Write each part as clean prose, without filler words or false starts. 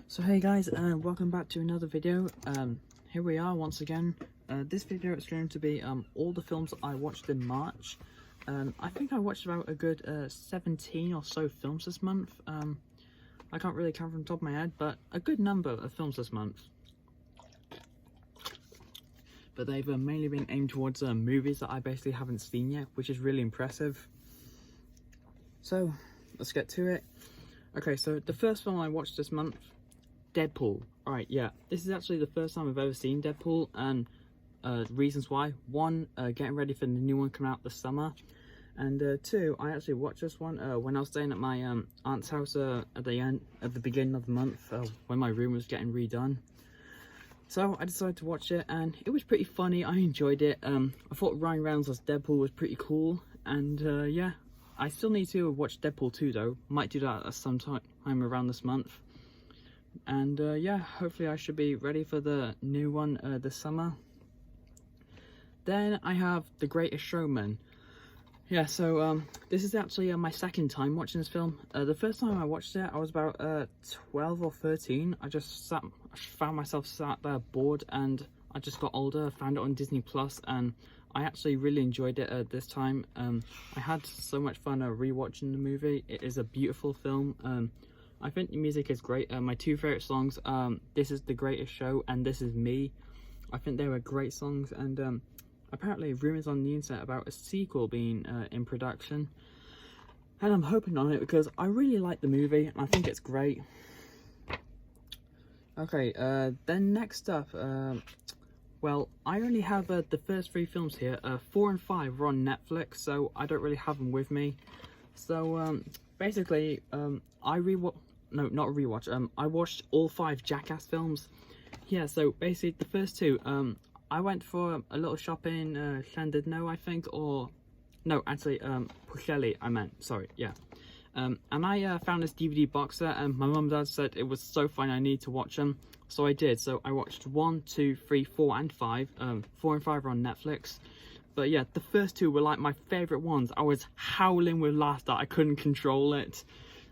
So hey guys, welcome back to another video. Here we are once again. This video is going to be all the films I watched in March. I think I watched about a good 17 or so films this month. I can't really count from the top of my head, but a good number of films this month. But they've mainly been aimed towards movies that I basically haven't seen yet, which is really impressive. So let's get to it. Okay, so the first film I watched this month, Deadpool. Alright, yeah, this is actually the first time I've ever seen Deadpool, and reasons why. One, getting ready for the new one coming out this summer, and two, I actually watched this one when I was staying at my aunt's house at the beginning of the month, when my room was getting redone. So I decided to watch it, and it was pretty funny. I enjoyed it. I thought Ryan Reynolds as Deadpool was pretty cool, and yeah, I still need to watch Deadpool 2 though. Might do that at some time around this month. And yeah, hopefully I should be ready for the new one this summer. Then I have The Greatest Showman. Yeah, so this is actually my second time watching this film. The first time I watched it, I was about 12 or 13. I found myself sat there bored, and I just got older, found it on Disney Plus, and I actually really enjoyed it this time. I had so much fun rewatching the movie. It is a beautiful film. I think the music is great. My two favourite songs, This Is the Greatest Show and This Is Me. I think they were great songs, and apparently rumours on the internet about a sequel being in production. And I'm hoping on it because I really like the movie and I think it's great. Okay, then next up, well, I only have the first three films here. 4 and 5 are on Netflix, so I don't really have them with me. So basically, I watched all 5 Jackass films. Yeah, so basically the first two, I went for a little shop in Llandudno, I think, or no, actually Pwllheli, I meant, sorry, yeah. And I found this DVD box set, and my mum and dad said it was so fun, I need to watch them. So I did. So I watched 1, 2, 3, 4 and 5. 4 and 5 are on Netflix. But yeah, the first two were like my favourite ones. I was howling with laughter, I couldn't control it.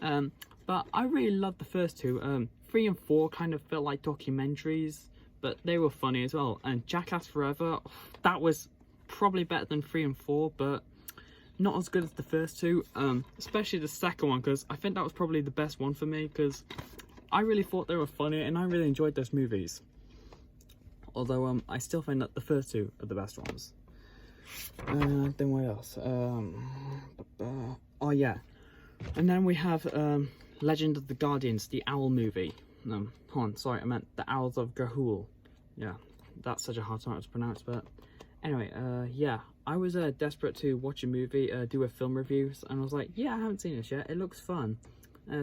But I really loved the first two. 3 and 4 kind of felt like documentaries, but they were funny as well. And Jackass Forever, that was probably better than 3 and 4, but not as good as the first two. Especially the second one, because I think that was probably the best one for me, because I really thought they were funny and I really enjoyed those movies. Although I still find that the first two are the best ones. Then what else? Oh yeah. And then we have Legend of the Guardians, the Owl movie. Hold on, sorry, I meant the Owls of Ga'Hoole. Yeah, that's such a hard title to pronounce, but anyway, yeah, I was desperate to watch a movie, do a film review, and I was like, yeah, I haven't seen this yet, it looks fun.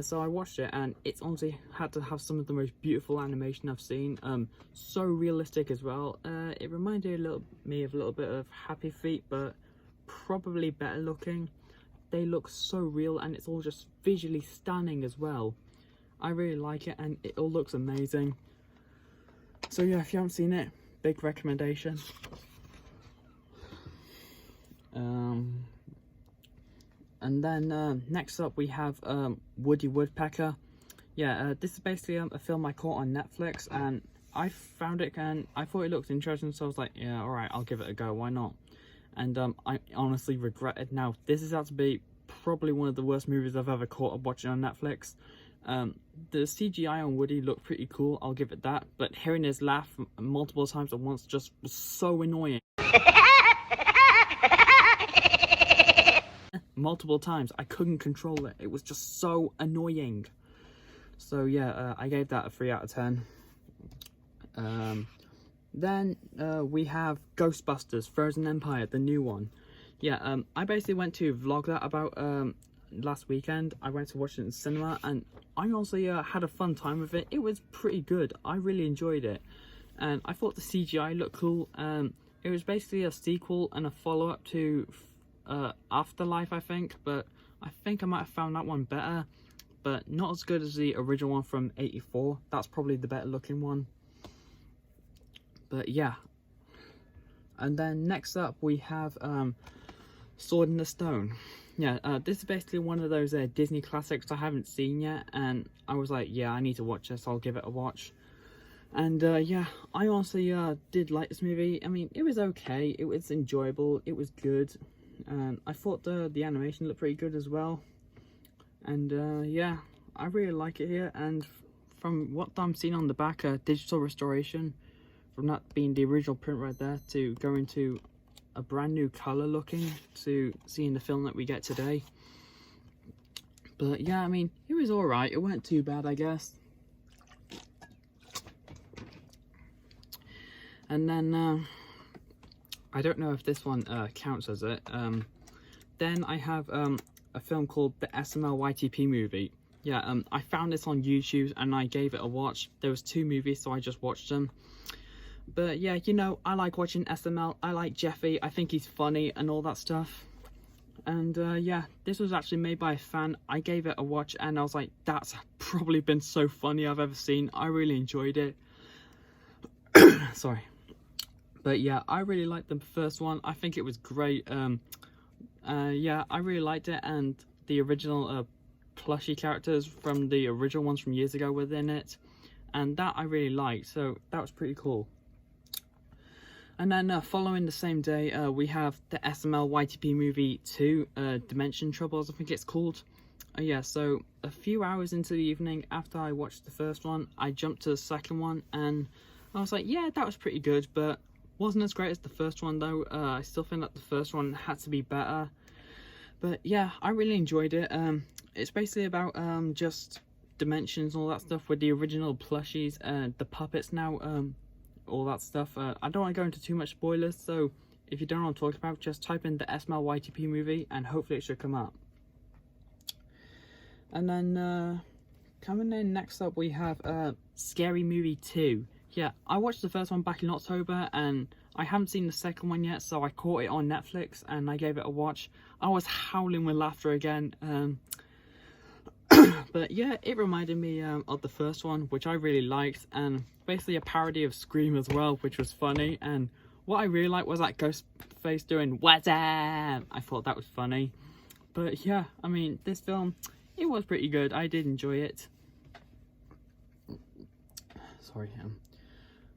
So I watched it, and it's honestly had to have some of the most beautiful animation I've seen. So realistic as well. It reminded me of a little bit of Happy Feet, but probably better looking. They look so real, and it's all just visually stunning as well. I really like it, and it all looks amazing. So yeah, if you haven't seen it, big recommendation. And then next up we have Woody Woodpecker. Yeah, this is basically a film I caught on Netflix, and I found it and I thought it looked interesting, so I was like, yeah, alright, I'll give it a go, why not? And I honestly regret it now. This is out to be probably one of the worst movies I've ever caught up watching on Netflix. The CGI on Woody looked pretty cool, I'll give it that, but hearing his laugh multiple times at once just was so annoying. Multiple times, I couldn't control it. It was just so annoying. So yeah, I gave that a 3 out of 10. Then we have Ghostbusters Frozen Empire, the new one. Yeah, I basically went to vlog that about last weekend. I went to watch it in the cinema, and I honestly had a fun time with it. It was pretty good. I really enjoyed it, and I thought the CGI looked cool. It was basically a sequel and a follow-up to Afterlife, I think, but I think I might have found that one better, but not as good as the original one from '84. That's probably the better looking one. But yeah. And then next up we have Sword in the Stone. Yeah, this is basically one of those Disney classics I haven't seen yet, and I was like, yeah, I need to watch this, I'll give it a watch. And yeah, I honestly did like this movie. I mean, it was okay, it was enjoyable, it was good. I thought the animation looked pretty good as well. And yeah, I really like it here. And from what I'm seeing on the back, digital restoration, from that being the original print right there to going to a brand new color looking to seeing the film that we get today. But yeah, I mean, it was alright, it weren't too bad, I guess. And then I don't know if this one counts as it. Then I have a film called the SML YTP movie. Yeah, I found this on YouTube and I gave it a watch. There was 2 movies, so I just watched them. But yeah, you know, I like watching SML. I like Jeffy. I think he's funny and all that stuff. And yeah, this was actually made by a fan. I gave it a watch and I was like, that's probably been so funny I've ever seen. I really enjoyed it. Sorry. But yeah, I really liked the first one. I think it was great. Yeah, I really liked it, and the original plushie characters from the original ones from years ago within it, and that I really liked, so that was pretty cool. And then following the same day, we have the SML YTP movie 2, Dimension Troubles, I think it's called. Yeah, so a few hours into the evening after I watched the first one, I jumped to the second one, and I was like, yeah, that was pretty good, but wasn't as great as the first one though. I still think that the first one had to be better. But yeah, I really enjoyed it. It's basically about just dimensions and all that stuff with the original plushies and the puppets now, all that stuff. I don't want to go into too much spoilers, so if you don't know what I'm talking about, just type in the SML YTP movie and hopefully it should come up. And then coming in next up, we have Scary Movie 2. Yeah, I watched the first one back in October and I haven't seen the second one yet, so I caught it on Netflix and I gave it a watch. I was howling with laughter again. But yeah, it reminded me of the first one, which I really liked, and basically a parody of Scream as well, which was funny. And what I really liked was that Ghostface doing "What's up?" I thought that was funny. But yeah, I mean, this film, it was pretty good. I did enjoy it. Sorry.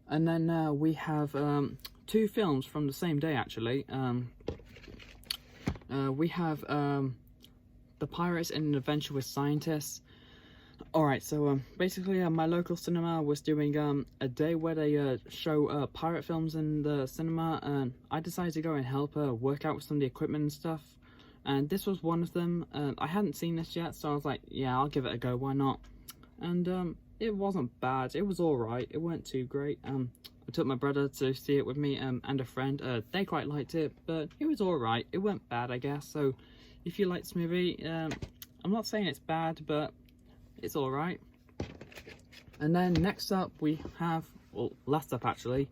And then we have 2 films from the same day, actually. We have The Pirates in an Adventure with Scientists. Alright, so basically my local cinema was doing a day where they show pirate films in the cinema, and I decided to go and help work out with some of the equipment and stuff. And this was one of them. I hadn't seen this yet, so I was like, yeah, I'll give it a go, why not? And it wasn't bad, it was alright, it weren't too great. I took my brother to see it with me and a friend. They quite liked it, but it was alright, it weren't bad, I guess. So if you like this movie, I'm not saying it's bad, but it's alright. And then next up we have, well, last up actually,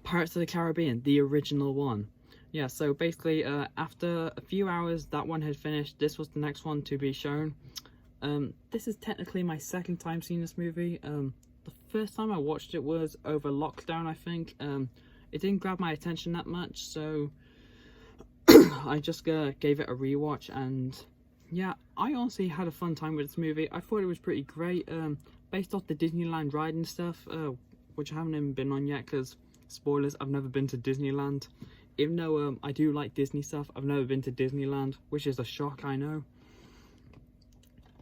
Pirates of the Caribbean, the original one. Yeah, so basically after a few hours that one had finished, this was the next one to be shown. This is technically my second time seeing this movie. The first time I watched it was over lockdown, I think. It didn't grab my attention that much, so I just gave it a rewatch, and yeah, I honestly had a fun time with this movie. I thought it was pretty great, based off the Disneyland ride and stuff, which I haven't even been on yet, because, spoilers, I've never been to Disneyland. Even though I do like Disney stuff, I've never been to Disneyland, which is a shock, I know.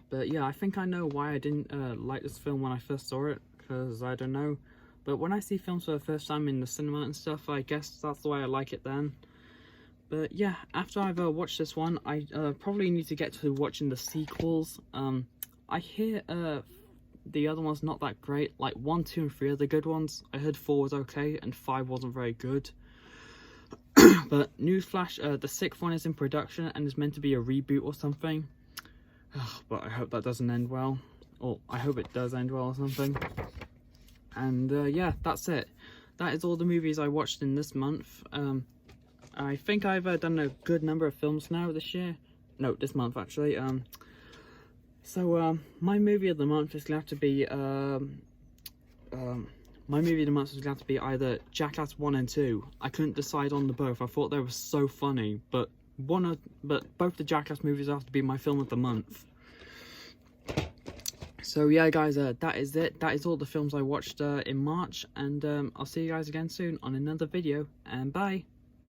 But yeah, I think I know why I didn't like this film when I first saw it, because I don't know. But when I see films for the first time in the cinema and stuff, I guess that's the way I like it then. But yeah, after I've watched this one, I probably need to get to watching the sequels. I hear the other one's not that great. Like 1, 2, and 3 are the good ones. I heard 4 was okay, and 5 wasn't very good. But newsflash, the 6th one is in production and is meant to be a reboot or something. But I hope that doesn't end well, or I hope it does end well or something. And yeah, that's it. That is all the movies I watched in this month. I think I've done a good number of films now this year. No, this month actually. So my movie of the month is going to have to be my movie of the month was going to be either Jackass 1 and 2. I couldn't decide on the both. I thought they were so funny, but both the Jackass movies have to be my film of the month. So yeah, guys, that is it. That is all the films I watched in March, and I'll see you guys again soon on another video, and bye.